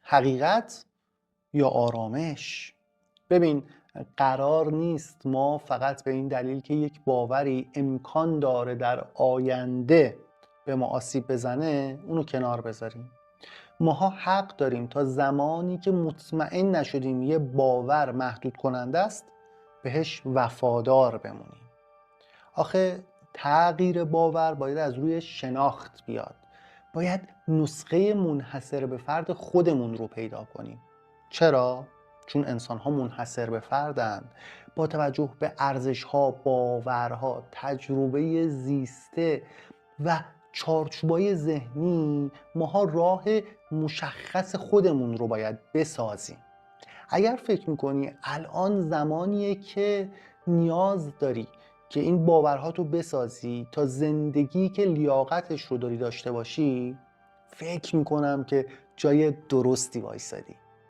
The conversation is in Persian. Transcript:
حقیقت یا آرامش؟ ببین، قرار نیست ما فقط به این دلیل که یک باوری امکان داره در آینده به ما آسیب بزنه اونو کنار بذاریم. ماها حق داریم تا زمانی که مطمئن نشدیم یه باور محدود کننده است بهش وفادار بمونیم. آخه تغییر باور باید از روی شناخت بیاد. باید نسخه منحصر به فرد خودمون رو پیدا کنیم. چرا؟ چون انسان ها منحصر به فردن. با توجه به ارزش ها، باورها، تجربه زیسته و چارچوبای ذهنی، ماها راه مشخص خودمون رو باید بسازیم. اگر فکر میکنی الان زمانیه که نیاز داری که این باورهاتو بسازی تا زندگی که لیاقتش رو داری داشته باشی، فکر میکنم که جای درستی وایسادی.